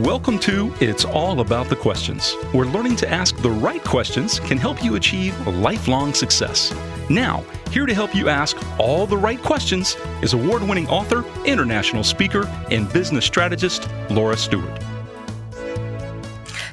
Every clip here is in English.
Welcome to It's All About the Questions, where learning to ask the right questions can help you achieve lifelong success. Now, here to help you ask all the right questions is award-winning author, international speaker, and business strategist, Laura Stewart.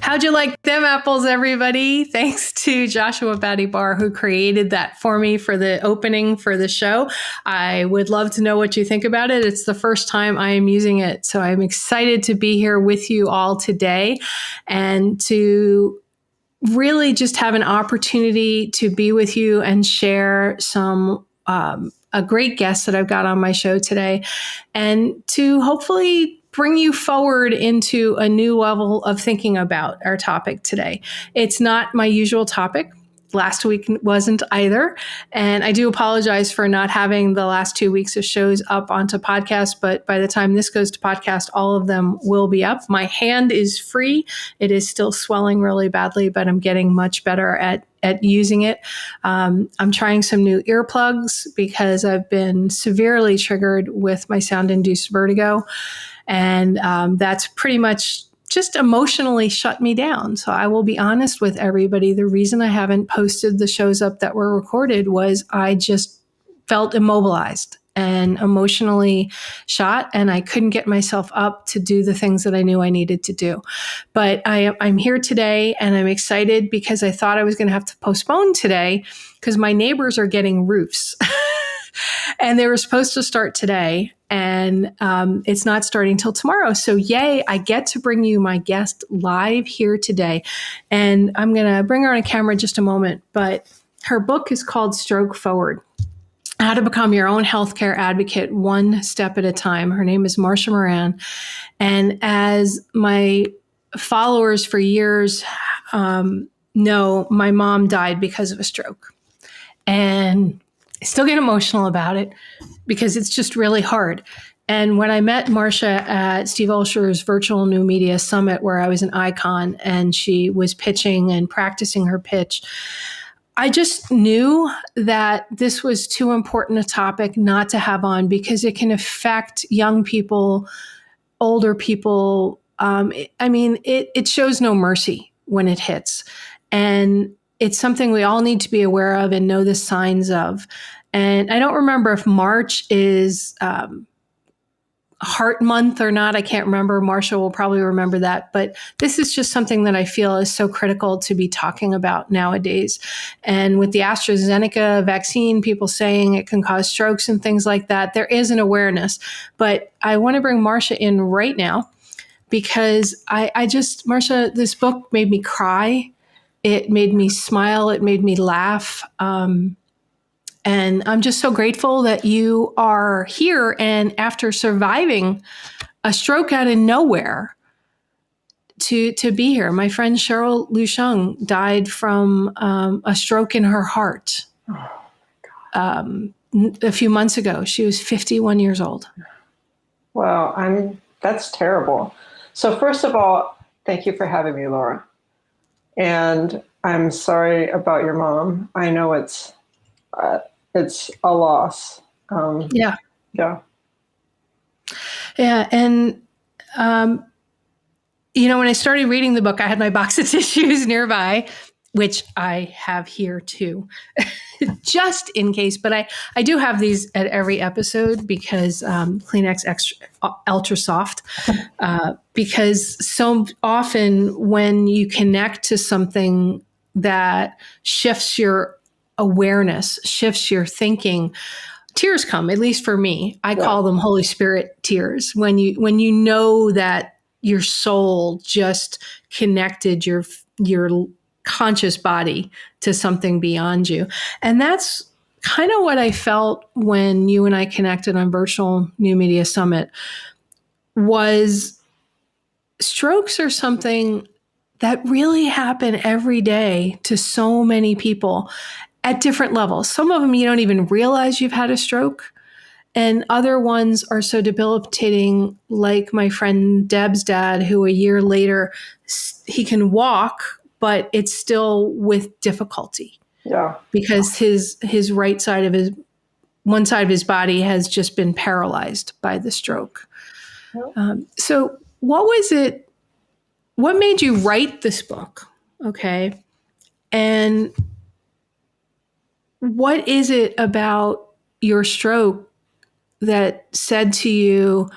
How'd you like them apples, everybody? Thanks to Joshua Batty-Barr, who created that for me for the opening for the show. I would love to know what you think about it. It's the first time I am using it, so I'm excited to be here with you all today and to really just have an opportunity to be with you and share some a great guest that I've got on my show today, and to hopefully bring you forward into a new level of thinking about our topic today. It's not my usual topic. Last week wasn't either. And I do apologize for not having the last 2 weeks of shows up onto podcast, but by the time this goes to podcast, all of them will be up. My hand is free. It is still swelling really badly, but I'm getting much better at using it. I'm trying some new earplugs because I've been severely triggered with my sound-induced vertigo. And that's pretty much just emotionally shut me down. So I will be honest with everybody. The reason I haven't posted the shows up that were recorded was I just felt immobilized and emotionally shot, and I couldn't get myself up to do the things that I knew I needed to do. But I'm here today, and I'm excited because I thought I was going to have to postpone today because my neighbors are getting roofs. And they were supposed to start today, and it's not starting till tomorrow. So yay, I get to bring you my guest live here today. And I'm going to bring her on camera in just a moment, but her book is called Stroke Forward: How to Become Your Own Healthcare Advocate One Step at a Time. Her name is Marcia Moran. And as my followers for years know, my mom died because of a stroke. And I still get emotional about it because it's just really hard. And when I met Marcia at Steve Olsher's Virtual New Media Summit, where I was an icon and she was pitching and practicing her pitch, I just knew that this was too important a topic not to have on because it can affect young people, older people. It shows no mercy when it hits. And it's something we all need to be aware of and know the signs of. And I don't remember if March is Heart Month or not. I can't remember. Marcia will probably remember that. But this is just something that I feel is so critical to be talking about nowadays. And with the AstraZeneca vaccine, people saying it can cause strokes and things like that, there is an awareness. But I want to bring Marcia in right now because Marcia, this book made me cry. It made me smile. It made me laugh. And I'm just so grateful that you are here. And after surviving a stroke out of nowhere to be here. My friend Cheryl Lusheng died from a stroke in her heart a few months ago. She was 51 years old. Wow, that's terrible. So first of all, thank you for having me, Laura. And I'm sorry about your mom. I know it's a loss. Yeah. And, when I started reading the book, I had my box of tissues nearby, which I have here too, just in case. But I do have these at every episode because Kleenex Ultra Soft, because so often when you connect to something that shifts your awareness, shifts your thinking, tears come, at least for me. I call them Holy Spirit tears. When you know that your soul just connected your conscious body to something beyond you. And that's kind of what I felt when you and I connected on Virtual New Media Summit. Was strokes are something that really happen every day to so many people at different levels. Some of them you don't even realize you've had a stroke, and other ones are so debilitating, like my friend Deb's dad, who a year later, he can walk, but it's still with difficulty. Yeah. Because his right side of one side of his body has just been paralyzed by the stroke. So what was it what made you write this book? Okay. And what is it about your stroke that said to you,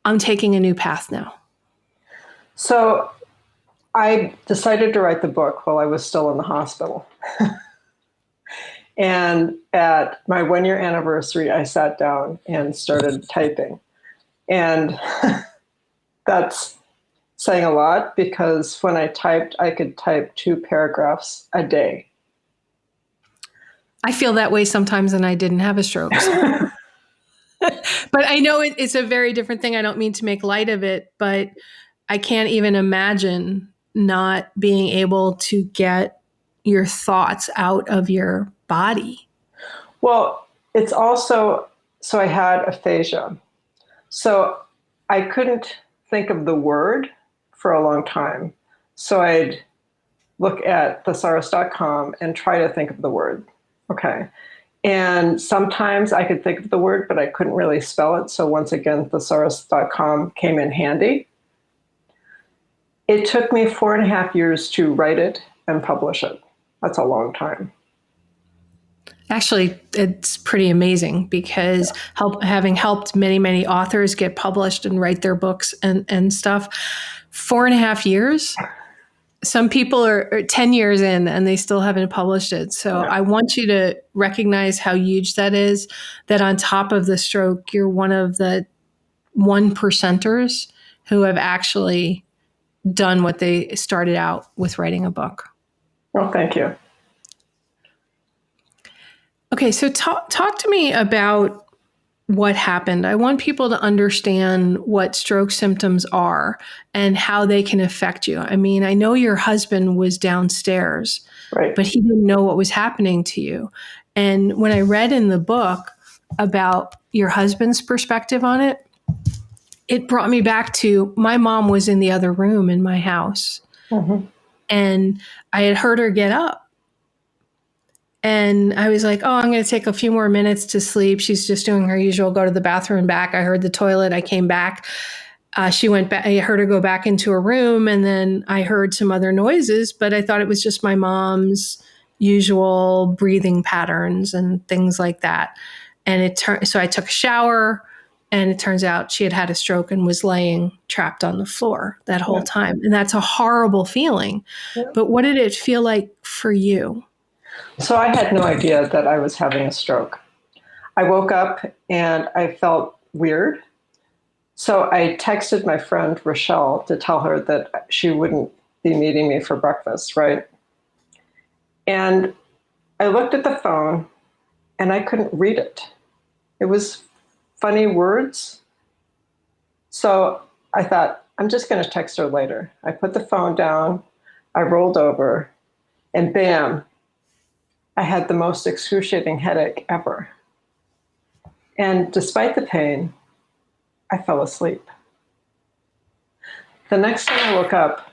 I'm taking a new path now? So I decided to write the book while I was still in the hospital. And at my 1-year anniversary, I sat down and started typing. And that's saying a lot, because when I typed, I could type 2 paragraphs a day. I feel that way sometimes, and I didn't have a stroke. So. But I know it's a very different thing. I don't mean to make light of it, but I can't even imagine not being able to get your thoughts out of your body. Well, it's also, so I had aphasia. So I couldn't think of the word for a long time. So I'd look at thesaurus.com and try to think of the word. Okay. And sometimes I could think of the word, but I couldn't really spell it. So once again, thesaurus.com came in handy. It took me 4.5 years to write it and publish it. That's a long time. Actually, it's pretty amazing, because having helped many authors get published and write their books and stuff, 4.5 years. Some people are 10 years in and they still haven't published it. So I want you to recognize how huge that is, that on top of the stroke, you're one of the 1%ers who have actually done what they started out with, writing a book. Well, thank you. Okay, so talk to me about what happened. I want people to understand what stroke symptoms are and how they can affect you. I mean, I know your husband was downstairs, Right. but he didn't know what was happening to you. And when I read in the book about your husband's perspective on it, it brought me back to my mom was in the other room in my house. Mm-hmm. And I had heard her get up. And I was like, oh, I'm going to take a few more minutes to sleep. She's just doing her usual, go to the bathroom and back. I heard the toilet. I came back. She went back. I heard her go back into her room. And then I heard some other noises, but I thought it was just my mom's usual breathing patterns and things like that. And so I took a shower, and it turns out she had had a stroke and was laying trapped on the floor that whole time. And that's a horrible feeling. Yeah. But what did it feel like for you? So I had no idea that I was having a stroke. I woke up and I felt weird. So I texted my friend Rochelle to tell her that she wouldn't be meeting me for breakfast, right? And I looked at the phone and I couldn't read it. It was funny words. So I thought, I'm just going to text her later. I put the phone down, I rolled over, and bam, I had the most excruciating headache ever. And despite the pain, I fell asleep. The next time I woke up,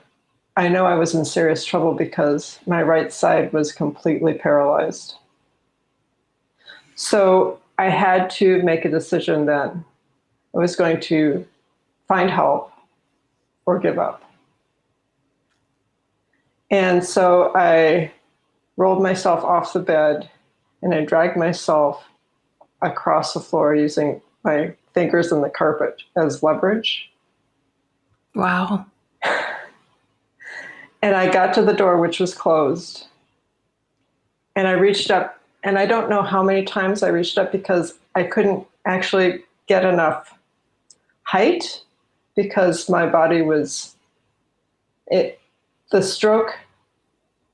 I know I was in serious trouble because my right side was completely paralyzed. So I had to make a decision then. I was going to find help or give up. And so I rolled myself off the bed and I dragged myself across the floor using my fingers in the carpet as leverage. Wow. And I got to the door, which was closed. And I reached up, and I don't know how many times I reached up because I couldn't actually get enough height because my body was, the stroke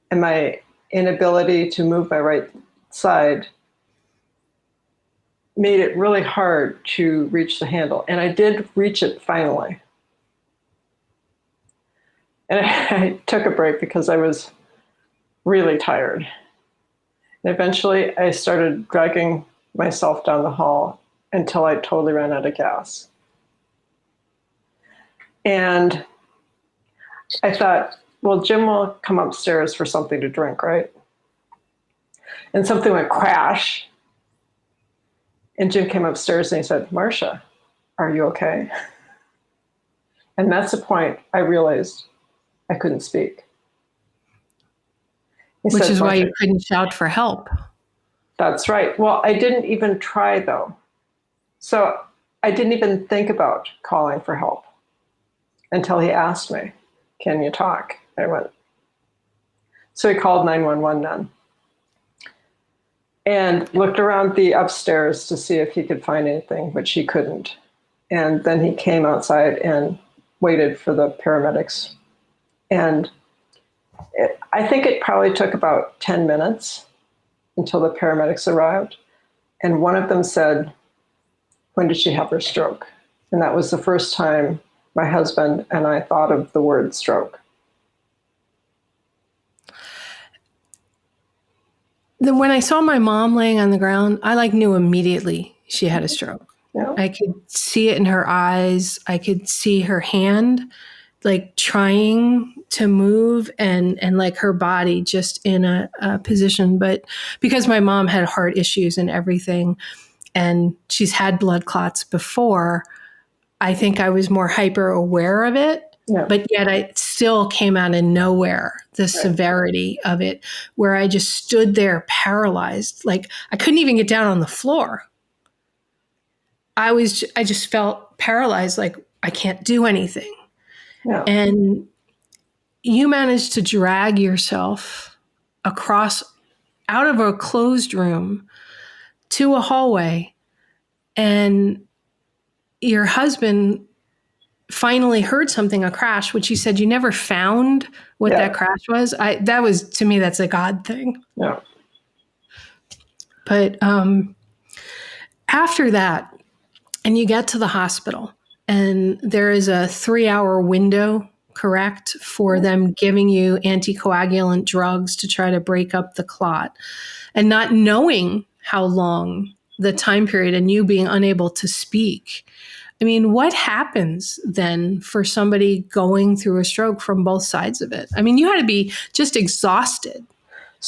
and my inability to move my right side made it really hard to reach the handle. And I did reach it finally. And I took a break because I was really tired. And eventually I started dragging myself down the hall until I totally ran out of gas. And I thought, well, Jim will come upstairs for something to drink, right? And something went crash. And Jim came upstairs and he said, Marcia, are you okay? And that's the point I realized I couldn't speak. He Which said, is why "Marcia," you couldn't shout for help. that's right. Well, I didn't even try though. So I didn't even think about calling for help until he asked me, "Can you talk?" I went. So he called 911 then and looked around the upstairs to see if he could find anything, which he couldn't. And then he came outside and waited for the paramedics. And I think it probably took about 10 minutes until the paramedics arrived. And one of them said, "When did she have her stroke?" And that was the first time my husband and I thought of the word stroke. Then when I saw my mom laying on the ground, I knew immediately she had a stroke. Yeah. I could see it in her eyes. I could see her hand trying to move and her body just in a position. But because my mom had heart issues and everything, and she's had blood clots before, I think I was more hyper aware of it. Yeah. But yet it still came out of nowhere, the severity of it, where I just stood there paralyzed. I couldn't even get down on the floor. I just felt paralyzed, I can't do anything. Yeah. And you managed to drag yourself across out of a closed room to a hallway, and your husband finally heard something, a crash, which you said you never found what that crash was. That was, to me, that's a God thing. Yeah. But after that, and you get to the hospital, and there is a 3-hour window, correct, for them giving you anticoagulant drugs to try to break up the clot, and not knowing how long the time period and you being unable to speak. I mean, what happens then for somebody going through a stroke from both sides of it? I mean, you had to be just exhausted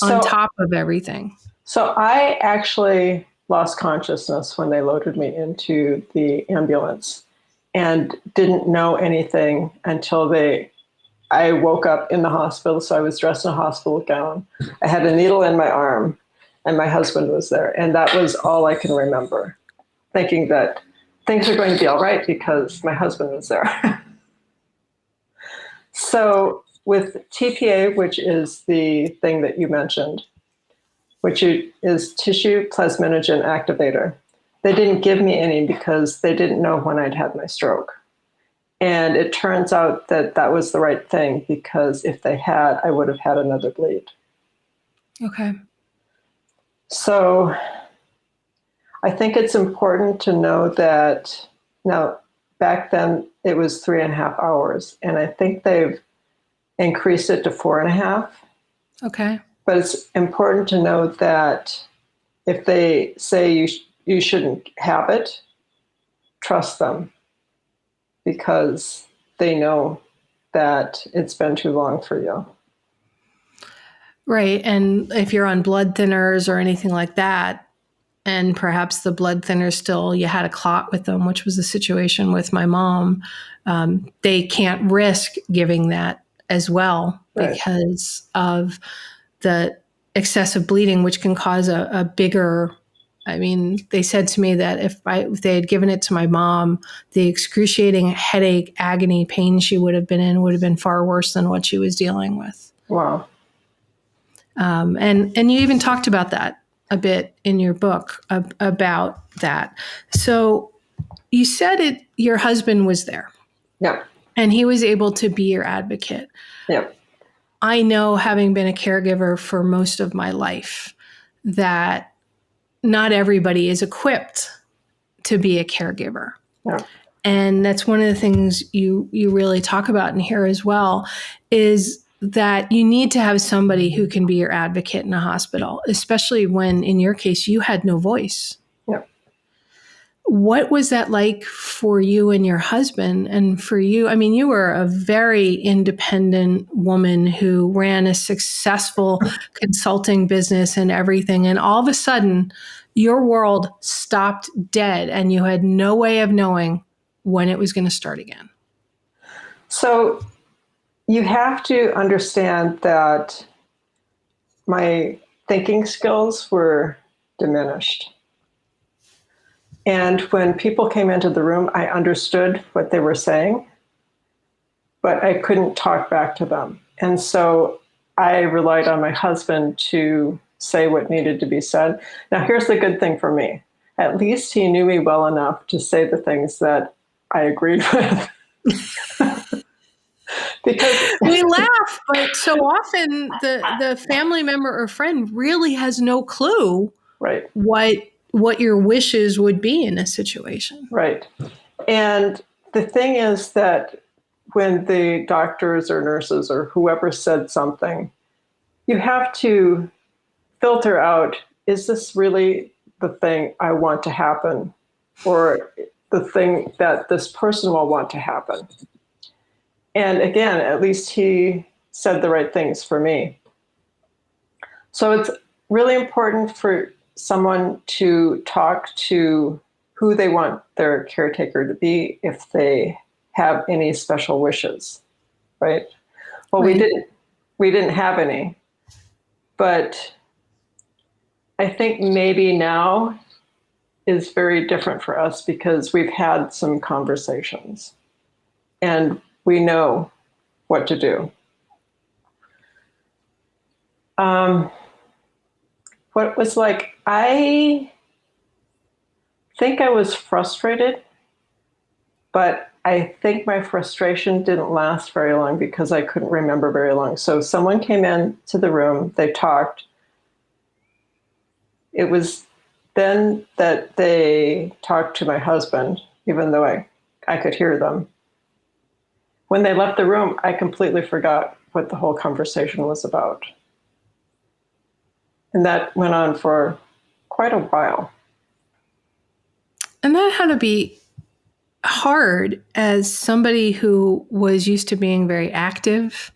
on top of everything. So I actually lost consciousness when they loaded me into the ambulance and didn't know anything until I woke up in the hospital. So I was dressed in a hospital gown. I had a needle in my arm and my husband was there. And that was all I can remember, thinking that things are going to be all right because my husband was there. So with TPA, which is the thing that you mentioned, which is tissue plasminogen activator, they didn't give me any because they didn't know when I'd had my stroke. And it turns out that that was the right thing, because if they had, I would have had another bleed. Okay. So I think it's important to know that now, back then it was 3.5 hours, and I think they've increased it to 4.5. Okay. But it's important to know that if they say you shouldn't have it, trust them, because they know that it's been too long for you. Right. And if you're on blood thinners or anything like that, and perhaps the blood thinners still, you had a clot with them, which was the situation with my mom, they can't risk giving that as well, Right. because of the excessive bleeding, which can cause a bigger, I mean, they said to me that if they had given it to my mom, the excruciating headache, agony, pain she would have been in would have been far worse than what she was dealing with. Wow. And you even talked about that a bit in your book about that. So you said your husband was there. Yeah. And he was able to be your advocate. Yeah. I know, having been a caregiver for most of my life, that not everybody is equipped to be a caregiver. Yeah. And that's one of the things you really talk about in here as well, is that you need to have somebody who can be your advocate in a hospital, especially when, in your case, you had no voice. Yeah. What was that like for you and your husband? And for you, I mean, you were a very independent woman who ran a successful consulting business and everything. And all of a sudden, your world stopped dead and you had no way of knowing when it was going to start again. So you have to understand that my thinking skills were diminished. And when people came into the room, I understood what they were saying, but I couldn't talk back to them. And so I relied on my husband to say what needed to be said. Now, here's the good thing for me. At least he knew me well enough to say the things that I agreed with. Because we laugh, but so often the family member or friend really has no clue right, what your wishes would be in a situation. right. And the thing is that when the doctors or nurses or whoever said something, you have to filter out, is this really the thing I want to happen, or the thing that this person will want to happen? And again, at least he said the right things for me. So it's really important for someone to talk to who they want their caretaker to be if they have any special wishes, right? Well, Right. we didn't have any, but I think maybe now is very different for us because we've had some conversations and we know what to do. What was like, I think I was frustrated, but I think my frustration didn't last very long because I couldn't remember very long. So someone came into the room, they talked. It was then that they talked to my husband, even though I could hear them. When they left the room, I completely forgot what the whole conversation was about. And that went on for quite a while. And that had to be hard as somebody who was used to being very active,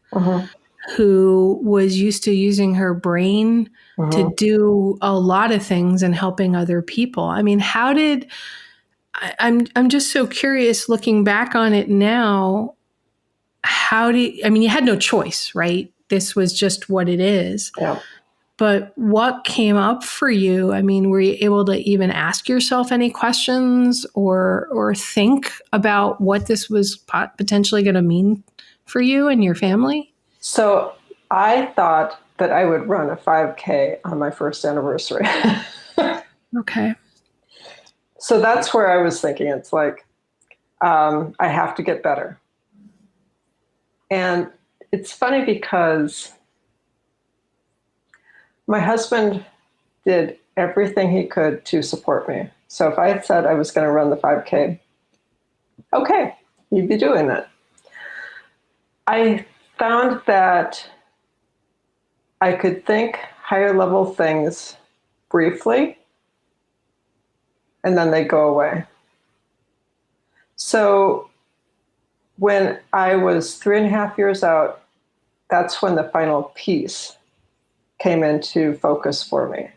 who was used to using her brain to do a lot of things and helping other people. I mean, I'm just so curious looking back on it now. You had no choice, right? This was just what it is. Yeah. But what came up for you? I mean, were you able to even ask yourself any questions or think about what this was potentially going to mean for you and your family? So I thought that I would run a 5K on my first anniversary. Okay. So that's where I was thinking. It's like, I have to get better. And it's funny because my husband did everything he could to support me. So if I had said I was going to run the 5K, okay, you'd be doing it. I found that I could think higher level things briefly, and then they go away. So when I was 3.5 years out, that's when the final piece came into focus for me.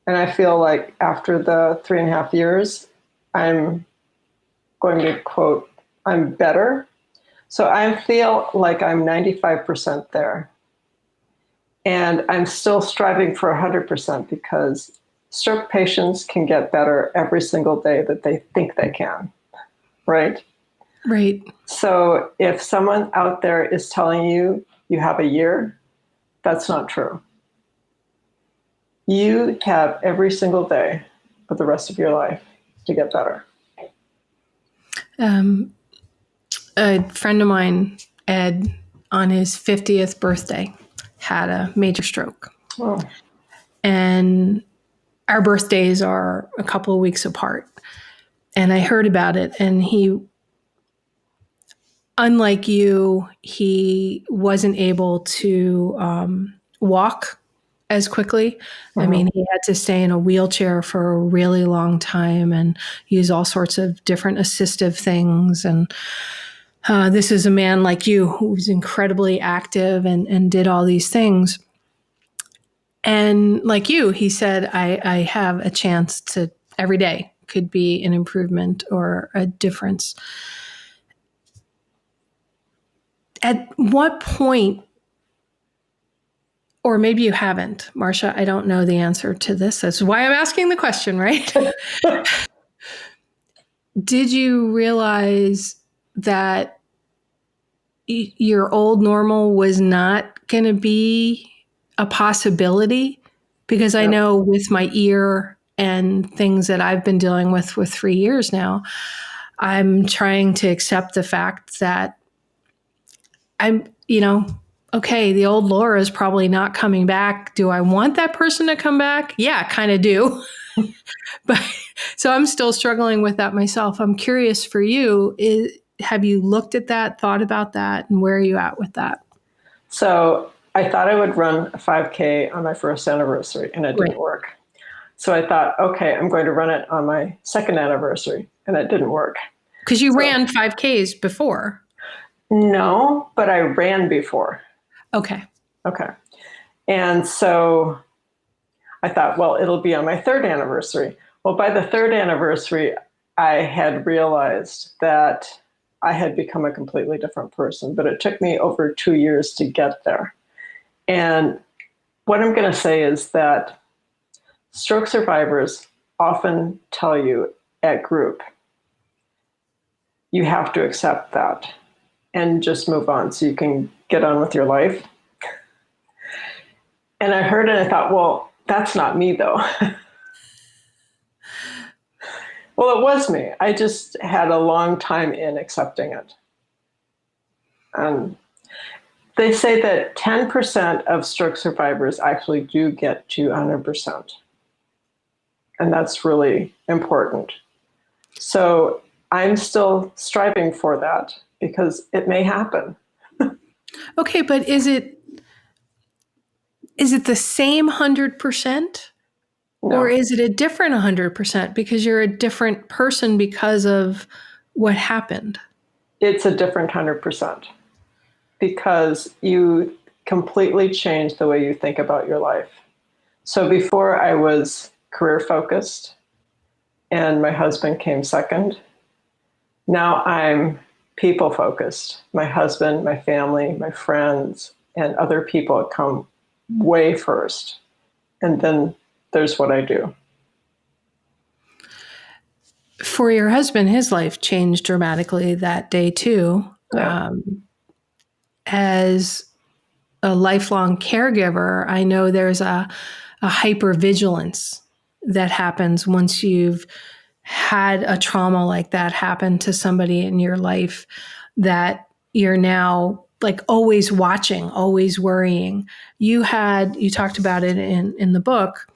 And I feel like after the 3.5 years, I'm going to quote, I'm better. So I feel like I'm 95% there. And I'm still striving for 100% because stroke patients can get better every single day that they think they can, right? Right. So if someone out there is telling you you have a year, that's not true. You have every single day of the rest of your life to get better. A friend of mine, Ed, on his 50th birthday, had a major stroke. Oh. And our birthdays are a couple of weeks apart. And I heard about it, and he, unlike you, he wasn't able to walk as quickly. I mean, he had to stay in a wheelchair for a really long time and use all sorts of different assistive things. And this is a man like you who was incredibly active and did all these things. And like you, he said, I have a chance to every day could be an improvement or a difference. At what point, or maybe you haven't, Marcia, I don't know the answer to this. That's why I'm asking the question, right? Did you realize that your old normal was not going to be a possibility? Because I know with my ear and things that I've been dealing with for 3 years now, I'm trying to accept the fact that I'm, okay, the old Laura is probably not coming back. Do I want that person to come back? Yeah, kind of do. But so I'm still struggling with that myself. I'm curious for you, have you looked at that, thought about that, and where are you at with that? So I thought I would run a 5K on my first anniversary, and it didn't work. So I thought, okay, I'm going to run it on my second anniversary, and it didn't work. Because you ran 5Ks before. No, but I ran before. Okay. And so I thought, well, it'll be on my third anniversary. Well, by the third anniversary, I had realized that I had become a completely different person, but it took me over 2 years to get there. And what I'm going to say is that stroke survivors often tell you at group, you have to accept that and just move on so you can get on with your life. And I heard it and I thought, well, that's not me though. Well, it was me. I just had a long time in accepting it. They say that 10% of stroke survivors actually do get to 100%. And that's really important. So I'm still striving for that because it may happen. Okay, but is it the same 100%? No. Or is it a different 100% because you're a different person because of what happened? It's a different 100% because you completely change the way you think about your life. So before I was career focused and my husband came second. Now I'm people focused. My husband, my family, my friends, and other people come way first. And then there's what I do. For your husband, his life changed dramatically that day too. Yeah. As a lifelong caregiver, I know there's a hypervigilance that happens once you've had a trauma like that happen to somebody in your life, that you're now like always watching, always worrying. You talked about it in the book,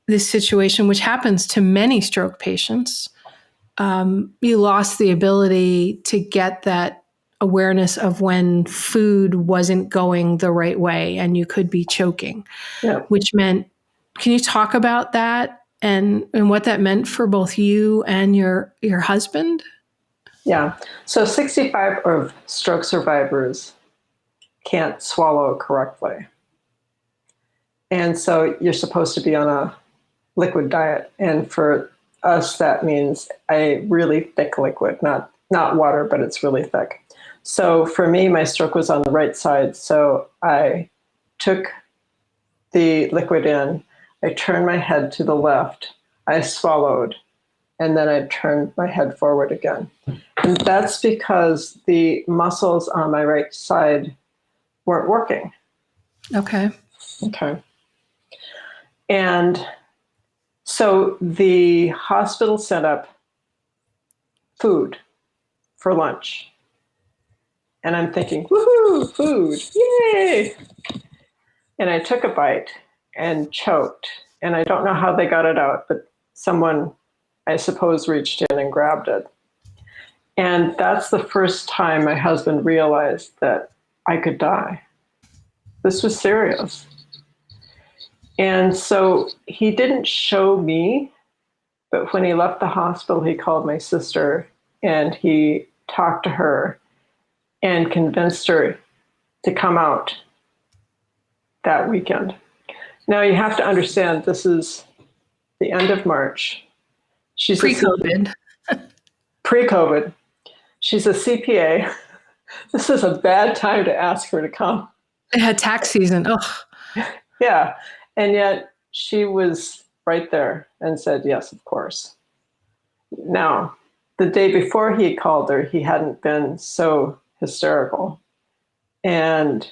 this situation, which happens to many stroke patients. You lost the ability to get that awareness of when food wasn't going the right way and you could be choking, which meant, can you talk about that and what that meant for both you and your husband? Yeah. So 65% of stroke survivors can't swallow correctly. And so you're supposed to be on a liquid diet. And for us, that means a really thick liquid, not water, but it's really thick. So for me, my stroke was on the right side. So I took the liquid in, I turned my head to the left, I swallowed, and then I turned my head forward again. And that's because the muscles on my right side weren't working. Okay. And so the hospital set up food for lunch. And I'm thinking, woohoo, food, yay! And I took a bite and choked. And I don't know how they got it out, but someone, I suppose, reached in and grabbed it. And that's the first time my husband realized that I could die. This was serious. And so he didn't show me, but when he left the hospital, he called my sister and he talked to her and convinced her to come out that weekend. Now you have to understand, this is the end of March. She's pre-COVID. Pre-COVID. She's a CPA. this is a bad time to ask her to come. It had tax season. Oh, Yeah. And yet she was right there and said, yes, of course. Now, the day before he called her, he hadn't been so hysterical. And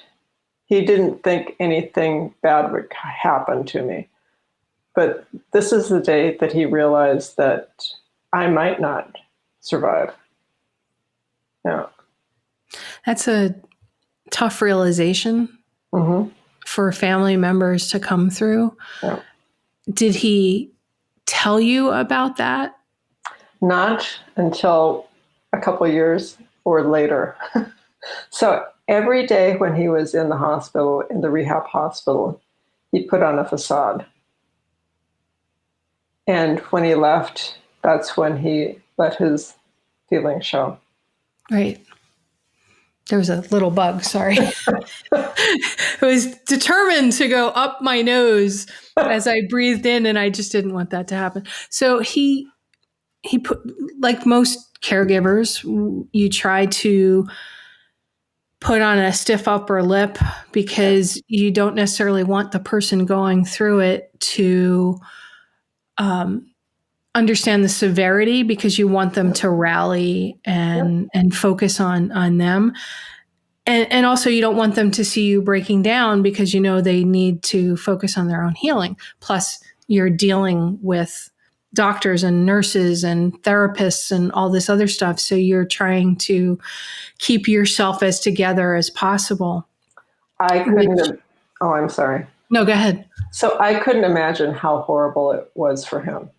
he didn't think anything bad would happen to me. But this is the day that he realized that I might not survive. Yeah. that's a tough realization Mm-hmm. for family members to come through. Yeah. Did he tell you about that? Not until a couple of years or later. So every day when he was in the hospital, in the rehab hospital, he put on a facade. And when he left, that's when he let his feelings show. Right. There was a little bug, sorry. It was determined to go up my nose as I breathed in, and I just didn't want that to happen. So he put, like most caregivers, you try to put on a stiff upper lip because you don't necessarily want the person going through it to understand the severity, because you want them to rally and focus on them. And also you don't want them to see you breaking down, because you know they need to focus on their own healing. Plus you're dealing with doctors and nurses and therapists and all this other stuff. So you're trying to keep yourself as together as possible. I couldn't. Oh, I'm sorry. No, go ahead. So I couldn't imagine how horrible it was for him.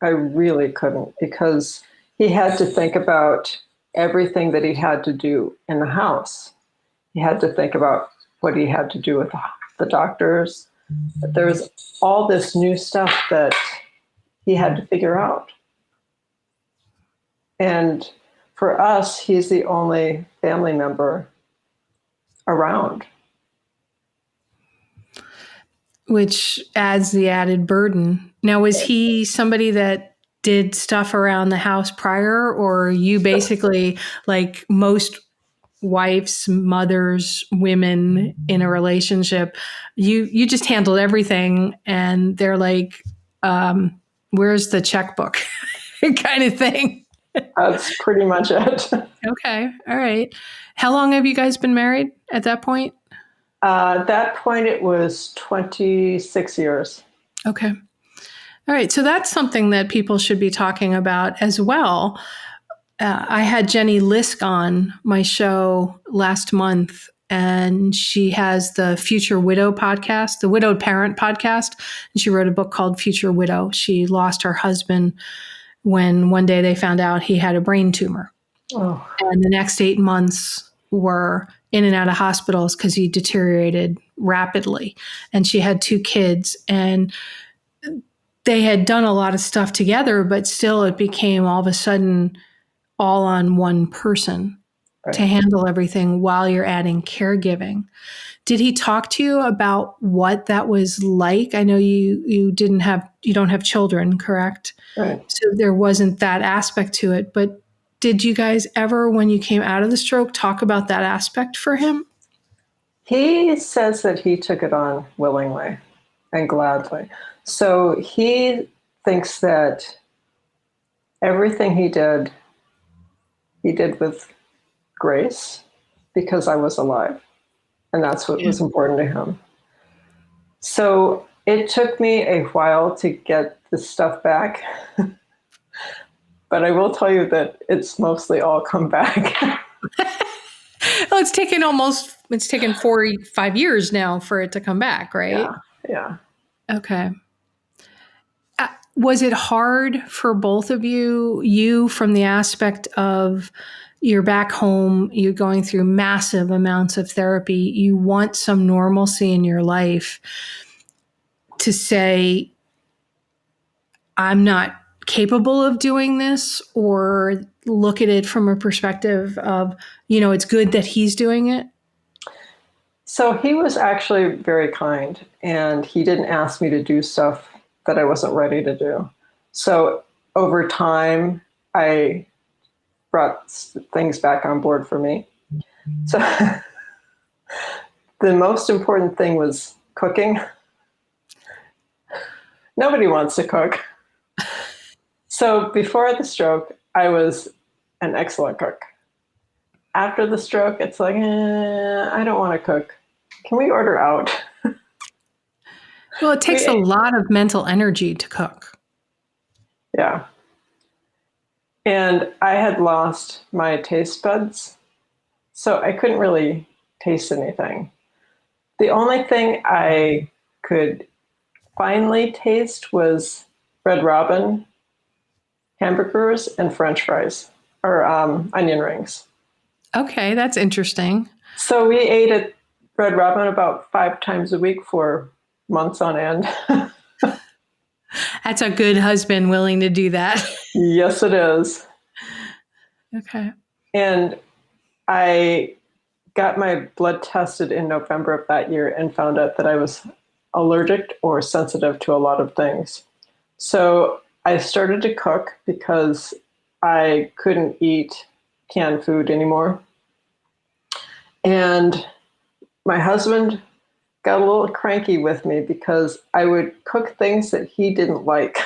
I really couldn't, because he had to think about everything that he had to do in the house. He had to think about what he had to do with the doctors. There was all this new stuff that he had to figure out. And for us, he's the only family member around. Which adds the added burden. Now, was he somebody that did stuff around the house prior, or you basically, like most wives, mothers, women in a relationship, you just handled everything and they're like, where's the checkbook kind of thing? That's pretty much it. Okay. All right. How long have you guys been married at that point? At that point, it was 26 years. Okay. All right. So that's something that people should be talking about as well. I had Jenny Lisk on my show last month, and she has the Future Widow podcast, the Widowed Parent podcast. And she wrote a book called Future Widow. She lost her husband when one day they found out he had a brain tumor. Oh. And the next 8 months were in and out of hospitals because he deteriorated rapidly. And she had 2 kids, and they had done a lot of stuff together, but still it became all of a sudden all on one person to handle everything while you're adding caregiving. Did he talk to you about what that was like? I know you don't have children, correct? Right. So there wasn't that aspect to it, but did you guys ever, when you came out of the stroke, talk about that aspect for him? He says that he took it on willingly and gladly. So he thinks that everything he did with grace, because I was alive. And that's what was important to him. So it took me a while to get this stuff back. But I will tell you that it's mostly all come back. Well, it's taken 4 or 5 years now for it to come back, right? Yeah. Okay. Was it hard for both of you from the aspect of you're back home, you're going through massive amounts of therapy, you want some normalcy in your life, to say, I'm not capable of doing this, or look at it from a perspective of, it's good that he's doing it? So he was actually very kind, and he didn't ask me to do stuff that I wasn't ready to do. So over time, I brought things back on board for me. So the most important thing was cooking. Nobody wants to cook. So before the stroke, I was an excellent cook. After the stroke, it's like, I don't want to cook. Can we order out? Well, it takes a lot of mental energy to cook. Yeah. And I had lost my taste buds, so I couldn't really taste anything. The only thing I could finally taste was Red Robin hamburgers and French fries, or onion rings. Okay, that's interesting. So we ate at Red Robin about 5 times a week for months on end. That's a good husband willing to do that. Yes, it is. Okay. And I got my blood tested in November of that year and found out that I was allergic or sensitive to a lot of things. So I started to cook because I couldn't eat canned food anymore. And my husband got a little cranky with me because I would cook things that he didn't like.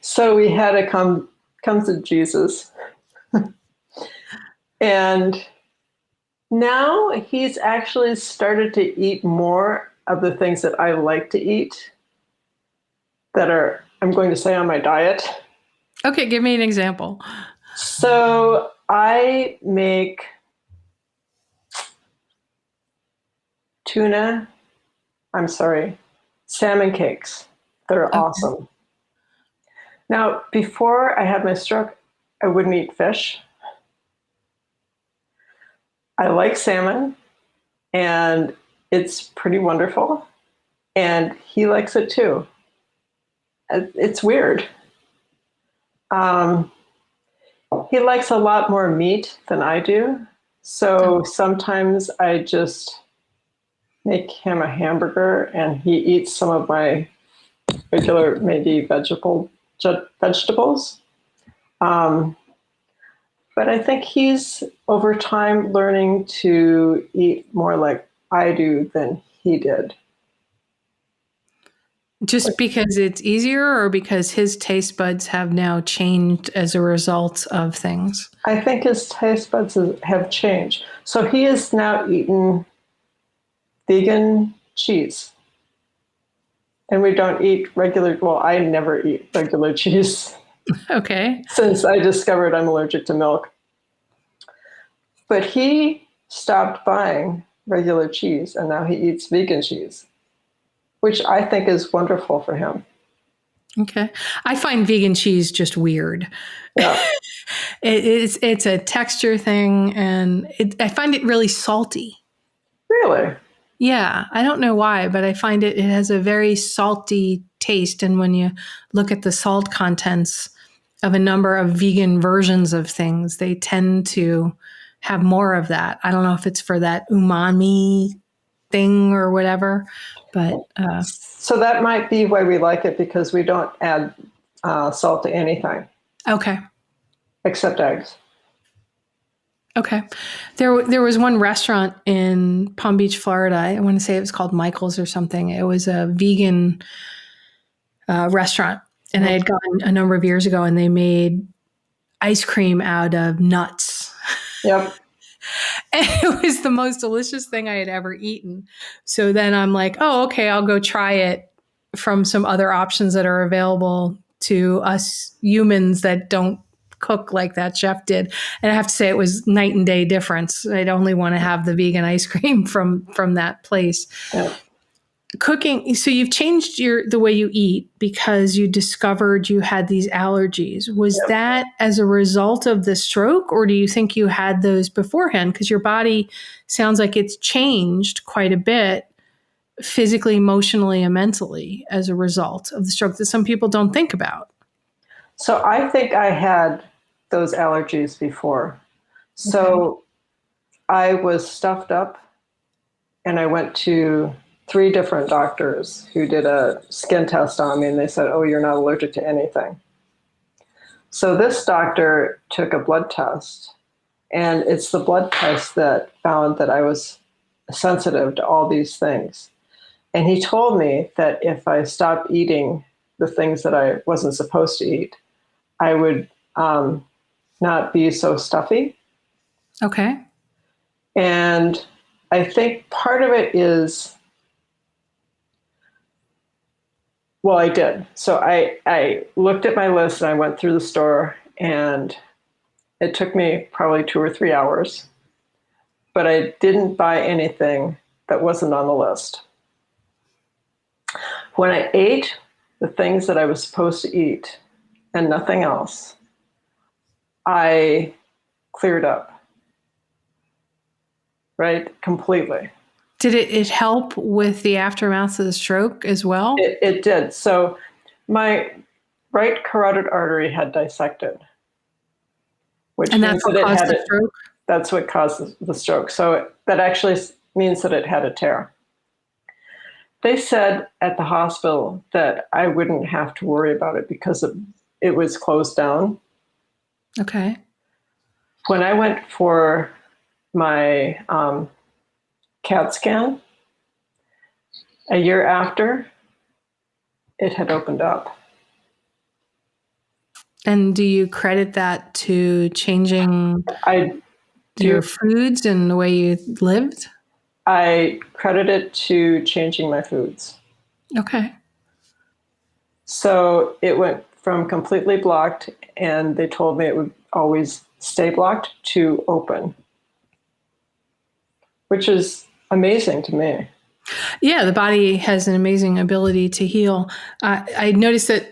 So we had to come to Jesus. And now he's actually started to eat more of the things that I like to eat that are, I'm going to say, on my diet. Okay, give me an example. So I make salmon cakes. They're awesome. Now, before I had my stroke, I wouldn't eat fish. I like salmon, and it's pretty wonderful. And he likes it too. It's weird. He likes a lot more meat than I do. So sometimes I just make him a hamburger and he eats some of my regular, maybe vegetables. But I think he's over time learning to eat more like I do than he did. Just because it's easier or because his taste buds have now changed as a result of things? I think his taste buds have changed. So he is now eating vegan cheese. And we don't eat I never eat regular cheese. Okay. Since I discovered I'm allergic to milk. But he stopped buying regular cheese and now he eats vegan cheese, which I think is wonderful for him. Okay. I find vegan cheese just weird. Yeah. It's a texture thing, and I find it really salty. Really? Yeah. I don't know why, but I find it has a very salty taste. And when you look at the salt contents of a number of vegan versions of things, they tend to have more of that. I don't know if it's for that umami thing or whatever, but so that might be why we like it, because we don't add salt to anything. Okay. Except eggs. Okay. There was one restaurant in Palm Beach, Florida. I want to say it was called Michael's or something. It was a vegan restaurant, and I had gone a number of years ago, and they made ice cream out of nuts. Yep. And it was the most delicious thing I had ever eaten. So then I'm like, oh, okay, I'll go try it from some other options that are available to us humans that don't cook like that chef did. And I have to say it was night and day difference. I'd only want to have the vegan ice cream from that place. Yep. Cooking, so you've changed the way you eat because you discovered you had these allergies. Was that as a result of the stroke, or do you think you had those beforehand? Because your body sounds like it's changed quite a bit physically, emotionally, and mentally as a result of the stroke that some people don't think about. So I think I had those allergies before. So I was stuffed up and I went to 3 different doctors who did a skin test on me, and they said, oh, you're not allergic to anything. So this doctor took a blood test And it's the blood test that found that I was sensitive to all these things. And he told me that if I stopped eating the things that I wasn't supposed to eat, I would not be so stuffy. Okay. And I think part of it is, well, I did. So I looked at my list and I went through the store, and it took me probably 2 or 3 hours, but I didn't buy anything that wasn't on the list. When I ate the things that I was supposed to eat and nothing else, I cleared up, right? Completely. Did it help with the aftermath of the stroke as well? It did. So my right carotid artery had dissected, which And means that's what that it caused had the stroke? that's what caused the stroke. So that actually means that it had a tear. They said at the hospital that I wouldn't have to worry about it because it was closed down. Okay. When I went for my CAT scan, a year after, it had opened up. And do you credit that to changing I your foods and the way you lived? I credit it to changing my foods. Okay. So it went from completely blocked, and they told me it would always stay blocked, to open, which is amazing to me. Yeah, the body has an amazing ability to heal. I noticed that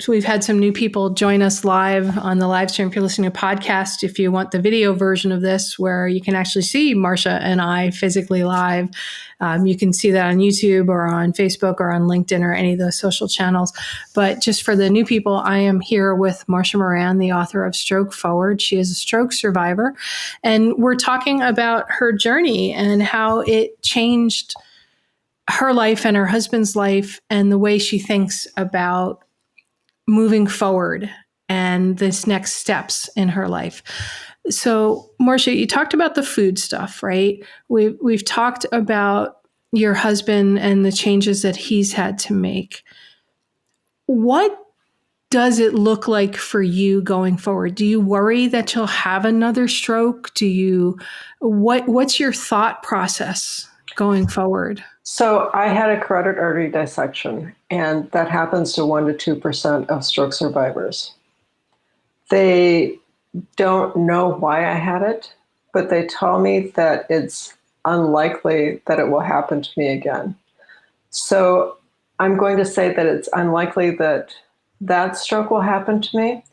we've had some new people join us live on the live stream. If you're listening to a podcast, if you want the video version of this, where you can actually see Marcia and I physically live, you can see that on YouTube or on Facebook or on LinkedIn or any of those social channels. But just for the new people, I am here with Marcia Moran, the author of Stroke Forward. She is a stroke survivor. And we're talking about her journey and how it changed her life and her husband's life and the way she thinks about moving forward and this next steps in her life. So, Marcia, you talked about the food stuff, right? We've talked about your husband and the changes that he's had to make. What does it look like for you going forward? Do you worry that you'll have another stroke? What's your thought process going forward? So I had a carotid artery dissection, and that happens to 1% to 2% of stroke survivors. They don't know why I had it, but they tell me that it's unlikely that it will happen to me again. So I'm going to say that it's unlikely that that stroke will happen to me,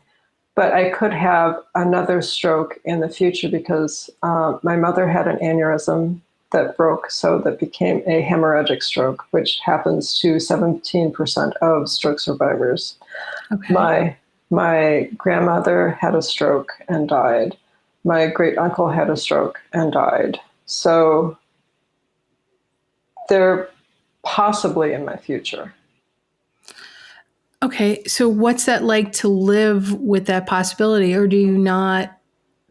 but I could have another stroke in the future because my mother had an aneurysm that broke, so that became a hemorrhagic stroke, which happens to 17% of stroke survivors. Okay. My grandmother had a stroke and died. My great uncle had a stroke and died. So they're possibly in my future. Okay, so what's that like to live with that possibility, or do you not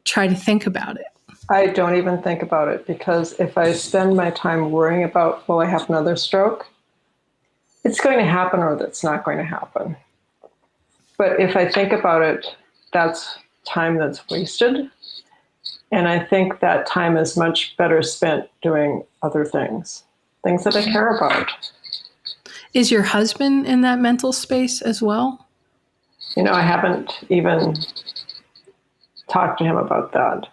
try to think about it? I don't even think about it, because if I spend my time worrying about, will I have another stroke? It's going to happen or it's not going to happen. But if I think about it, that's time that's wasted. And I think that time is much better spent doing other things that I care about. Is your husband in that mental space as well? I haven't even talked to him about that.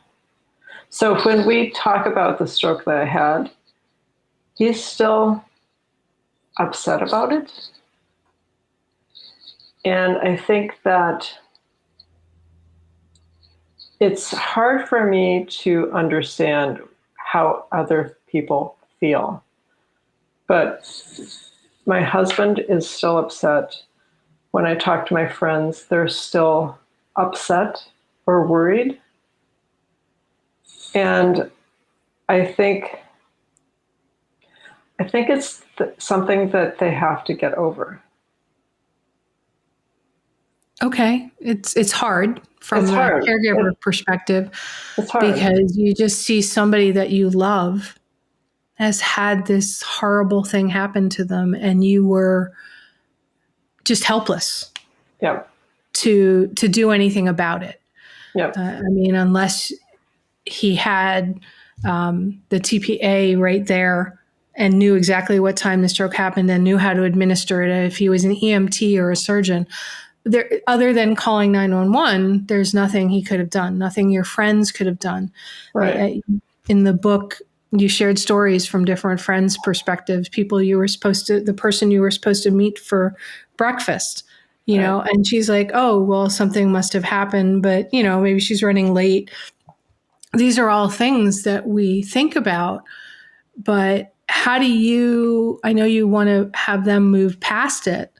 So when we talk about the stroke that I had, he's still upset about it. And I think that it's hard for me to understand how other people feel. But my husband is still upset. When I talk to my friends, they're still upset or worried. And I think it's something that they have to get over. Okay. It's hard from It's the hard. caregiver perspective It's hard. because you just see somebody that you love has had this horrible thing happen to them and you were just helpless Yep. to do anything about it. Yep. I mean, unless he had the TPA right there and knew exactly what time the stroke happened and knew how to administer it. If he was an EMT or a surgeon, there, other than calling 911, there's nothing he could have done, nothing your friends could have done. Right. In the book, you shared stories from different friends' perspectives, people you were supposed to, the person you were supposed to meet for breakfast, you Right. know, and she's like, oh, well, something must have happened, but, you know, maybe she's running late. These are all things that we think about, but how do you, I know you want to have them move past it,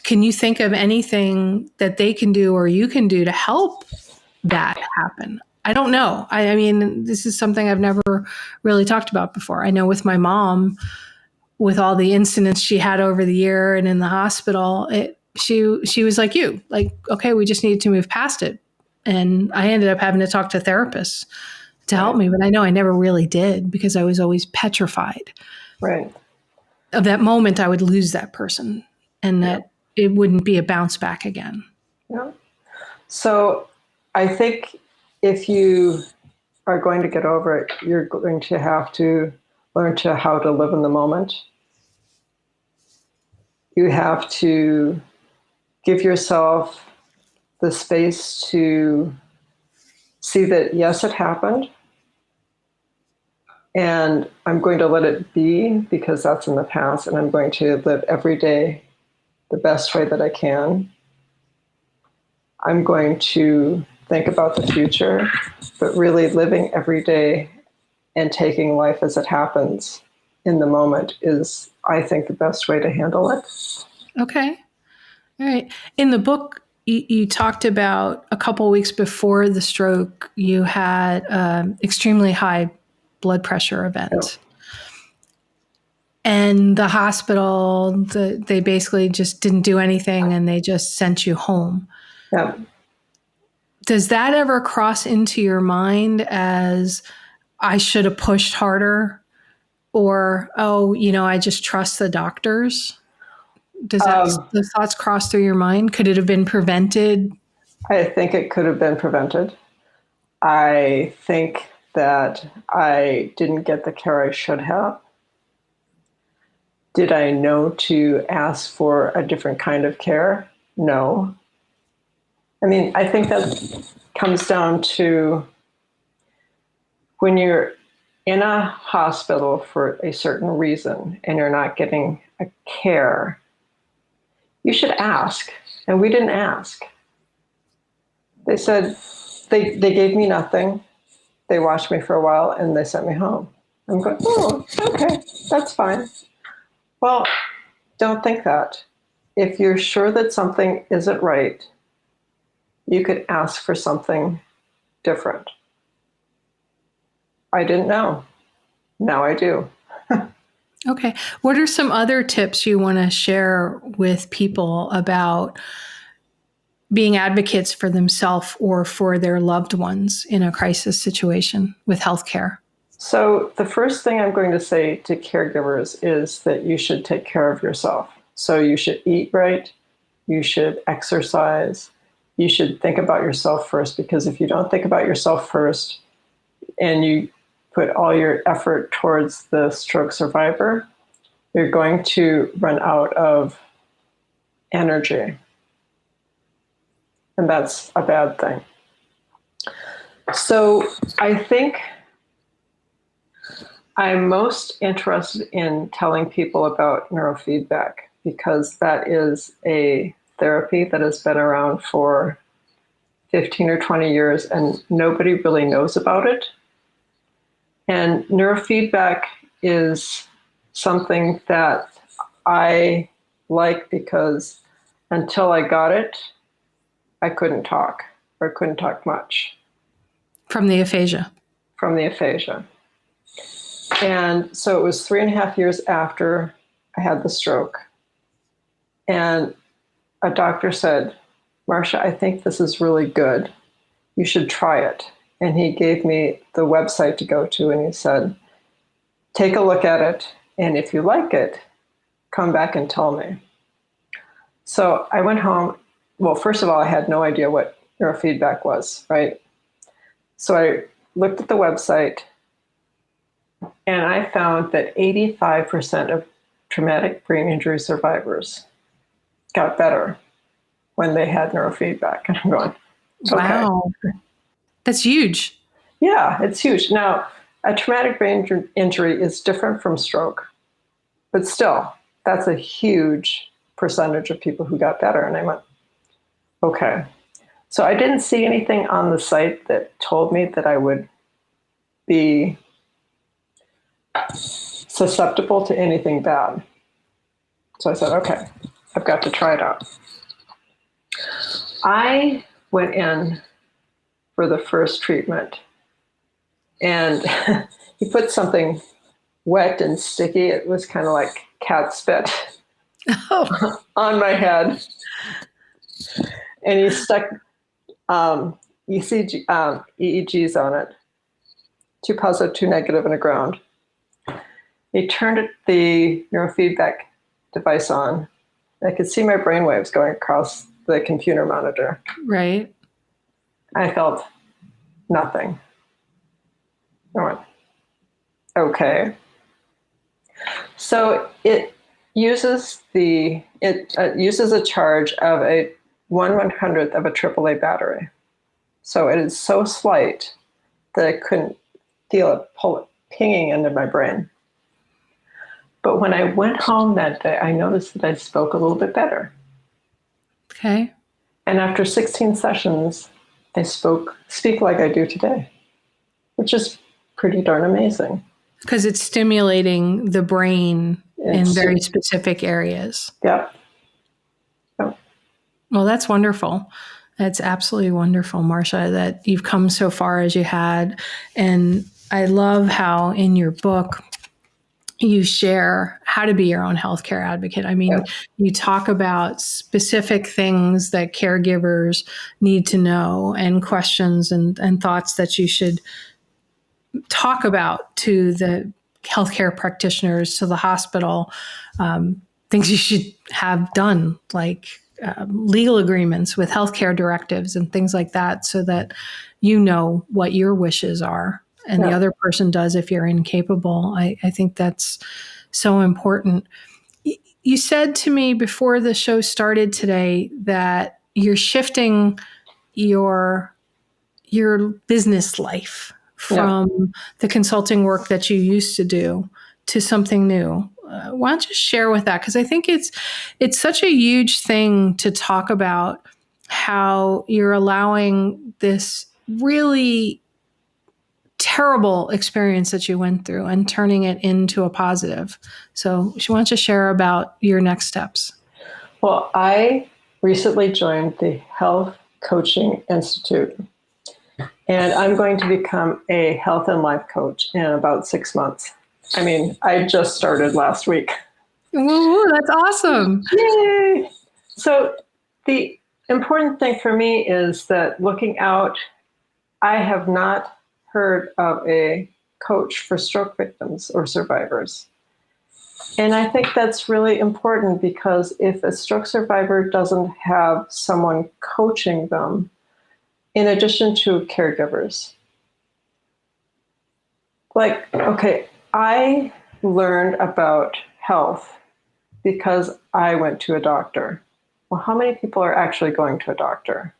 can you think of anything that they can do or you can do to help that happen? I don't know. I mean, this is something I've never really talked about before. I know with my mom, with all the incidents she had over the year and in the hospital, she was like you, like, okay, we just needed to move past it. And I ended up having to talk to therapists to help me, but I know I never really did because I was always petrified Right. of that moment I would lose that person and Yeah. that it wouldn't be a bounce back again. Yeah. So I think if you are going to get over it, you're going to have to learn to how to live in the moment. You have to give yourself the space to see that, yes, it happened. And I'm going to let it be because that's in the past. And I'm going to live every day the best way that I can. I'm going to think about the future, but really living every day and taking life as it happens in the moment is, I think, the best way to handle it. Okay. All right. In the book, you talked about a couple of weeks before the stroke, you had extremely high blood pressure event. Yeah. And the hospital, they basically just didn't do anything and they just sent you home. Yeah. Does that ever cross into your mind as I should have pushed harder? Or, oh, you know, I just trust the doctors? Does those thoughts cross through your mind? Could it have been prevented? I think it could have been prevented. I think that I didn't get the care I should have. Did I know to ask for a different kind of care? No. I mean, I think that comes down to when you're in a hospital for a certain reason and you're not getting a care, you should ask. And we didn't ask. They said, they gave me nothing. They watched me for a while and they sent me home. I'm going, oh, okay, that's fine. Well, don't think that. If you're sure that something isn't right, you could ask for something different. I didn't know. Now I do. Okay. What are some other tips you want to share with people about being advocates for themselves or for their loved ones in a crisis situation with healthcare? So the first thing I'm going to say to caregivers is that you should take care of yourself. So you should eat right. You should exercise. You should think about yourself first, because if you don't think about yourself first and you put all your effort towards the stroke survivor, you're going to run out of energy. And that's a bad thing. So I think I'm most interested in telling people about neurofeedback because that is a therapy that has been around for 15 or 20 years and nobody really knows about it. And neurofeedback is something that I like because until I got it, I couldn't talk or couldn't talk much. From the aphasia. From the aphasia. And so it was 3.5 years after I had the stroke. And a doctor said, Marcia, I think this is really good. You should try it. And he gave me the website to go to, and he said, take a look at it. And if you like it, come back and tell me. So I went home. Well, first of all, I had no idea what neurofeedback was, right? So I looked at the website, and I found that 85% of traumatic brain injury survivors got better when they had neurofeedback. And I'm going, okay. Wow. That's huge. Yeah, it's huge. Now, a traumatic brain injury is different from stroke, but still, that's a huge percentage of people who got better. And I went, okay. So I didn't see anything on the site that told me that I would be susceptible to anything bad. So I said, okay, I've got to try it out. I went in for the first treatment, and he put something wet and sticky. It was kind of like cat spit on my head. And he stuck EEGs on it, 2 positive, 2 negative, and a ground. He turned the neurofeedback device on. I could see my brain waves going across the computer monitor. Right. I felt nothing. I went, okay. So it uses a charge of a 1/100th of a AAA battery. So it is so slight that I couldn't feel it pinging into my brain. But when I went home that day, I noticed that I spoke a little bit better. Okay. And after 16 sessions, I speak like I do today, which is pretty darn amazing. Because it's stimulating the brain in very specific areas. Yep. Well, that's wonderful. That's absolutely wonderful, Marcia, that you've come so far as you had. And I love how in your book, you share how to be your own healthcare advocate. I mean, you talk about specific things that caregivers need to know and questions and thoughts that you should talk about to the healthcare practitioners, to the hospital, things you should have done, like legal agreements with healthcare directives and things like that, so that you know what your wishes are and the other person does if you're incapable. I think that's so important. You said to me before the show started today that you're shifting your business life from the consulting work that you used to do to something new. Why don't you share with that? Because I think it's such a huge thing to talk about, how you're allowing this really terrible experience that you went through and turning it into a positive. So why don't you share about your next steps? Well, I recently joined the Health Coaching Institute, and I'm going to become a health and life coach in about 6 months. I mean, I just started last week. Woo, that's awesome. Yay! So the important thing for me is that looking out, I have not heard of a coach for stroke victims or survivors. And I think that's really important, because if a stroke survivor doesn't have someone coaching them, in addition to caregivers, like, okay, I learned about health because I went to a doctor. Well, how many people are actually going to a doctor?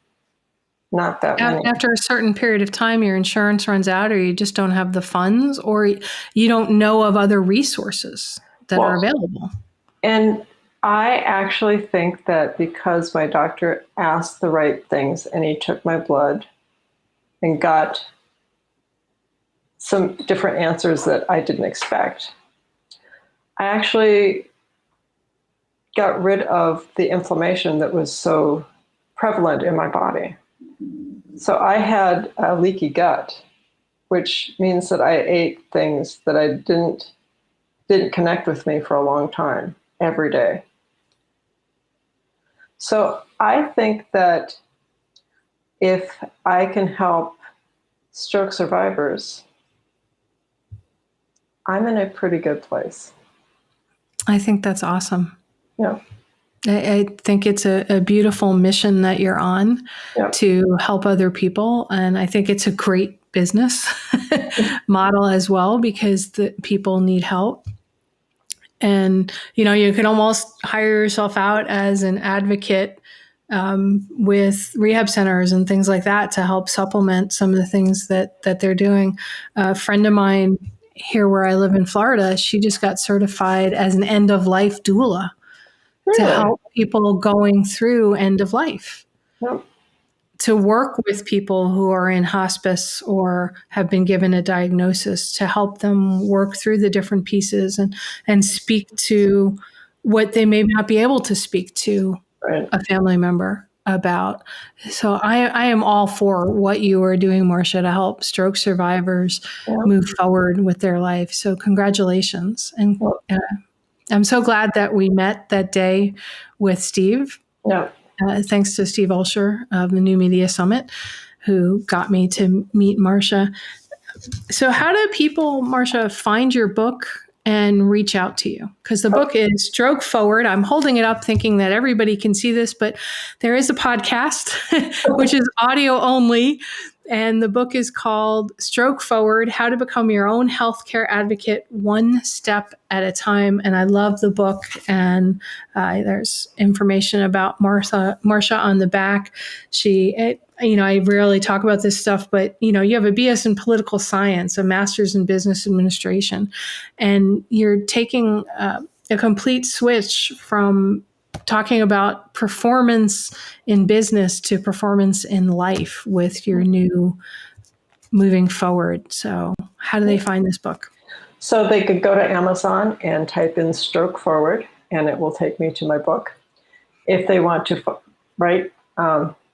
Not that many. After a certain period of time, your insurance runs out, or you just don't have the funds, or you don't know of other resources that are available. And I actually think that because my doctor asked the right things and he took my blood and got some different answers that I didn't expect, I actually got rid of the inflammation that was so prevalent in my body. So I had a leaky gut, which means that I ate things that I didn't connect with me for a long time, every day. So I think that if I can help stroke survivors, I'm in a pretty good place. I think that's awesome. Yeah. I think it's a beautiful mission that you're on Yeah. to help other people. And I think it's a great business model as well, because the people need help. And, you can almost hire yourself out as an advocate with rehab centers and things like that to help supplement some of the things that they're doing. A friend of mine here where I live in Florida, she just got certified as an end-of-life doula to Really? help people going through end of life, Yep. to work with people who are in hospice or have been given a diagnosis, to help them work through the different pieces and speak to what they may not be able to speak to Right. a family member about. So I am all for what you are doing, Marcia, to help stroke survivors move forward with their life. So congratulations. And I'm so glad that we met that day with Steve. Yeah. Thanks to Steve Olsher of the New Media Summit, who got me to meet Marcia. So how do people, Marcia, find your book and reach out to you? Because the book is Stroke Forward. I'm holding it up thinking that everybody can see this, but there is a podcast, which is audio only. And the book is called Stroke Forward, How to Become Your Own Healthcare Advocate One Step at a Time. And I love the book. And there's information about Marcia on the back. I rarely talk about this stuff, but, you have a BS in political science, a master's in business administration, and you're taking a complete switch from talking about performance in business to performance in life with your new moving forward. So how do they find this book? So they could go to Amazon and type in Stroke Forward, and it will take me to my book. If they want to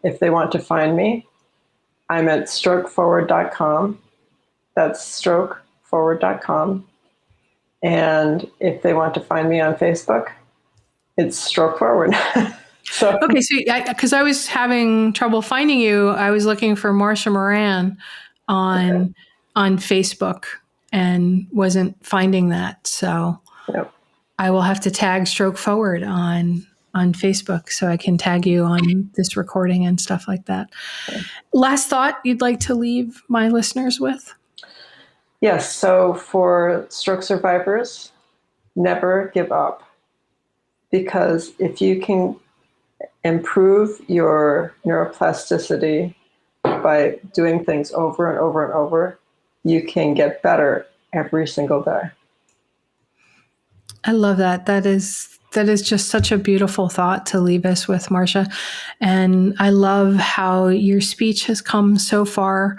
if they want to find me, I'm at strokeforward.com. That's strokeforward.com. And if they want to find me on Facebook, it's Stroke Forward. Okay, so because I was having trouble finding you, I was looking for Marcia Moran on Facebook and wasn't finding that. So I will have to tag Stroke Forward on Facebook so I can tag you on this recording and stuff like that. Okay. Last thought you'd like to leave my listeners with? Yes. So for stroke survivors, never give up. Because if you can improve your neuroplasticity by doing things over and over and over, you can get better every single day. I love that. That is just such a beautiful thought to leave us with, Marcia. And I love how your speech has come so far,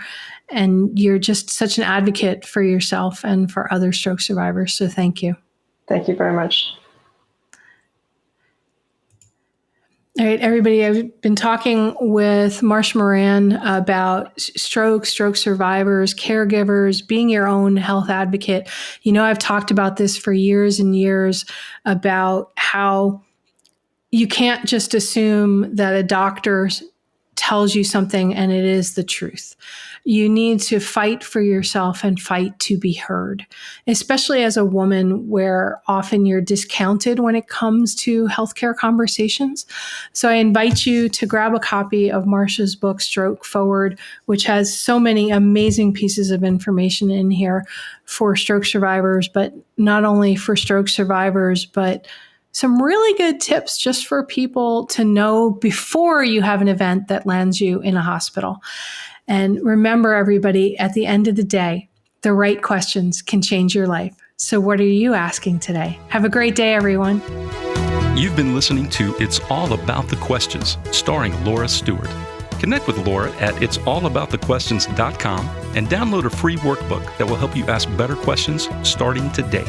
and you're just such an advocate for yourself and for other stroke survivors. So thank you. Thank you very much. All right, everybody, I've been talking with Marcia Moran about stroke survivors, caregivers, being your own health advocate. I've talked about this for years and years about how you can't just assume that a doctor tells you something and it is the truth. You need to fight for yourself and fight to be heard, especially as a woman where often you're discounted when it comes to healthcare conversations. So I invite you to grab a copy of Marcia's book, Stroke Forward, which has so many amazing pieces of information in here for stroke survivors, but not only for stroke survivors, but some really good tips just for people to know before you have an event that lands you in a hospital. And remember, everybody, at the end of the day, the right questions can change your life. So what are you asking today? Have a great day, everyone. You've been listening to It's All About the Questions, starring Laura Stewart. Connect with Laura at it'sallaboutthequestions.com and download a free workbook that will help you ask better questions starting today.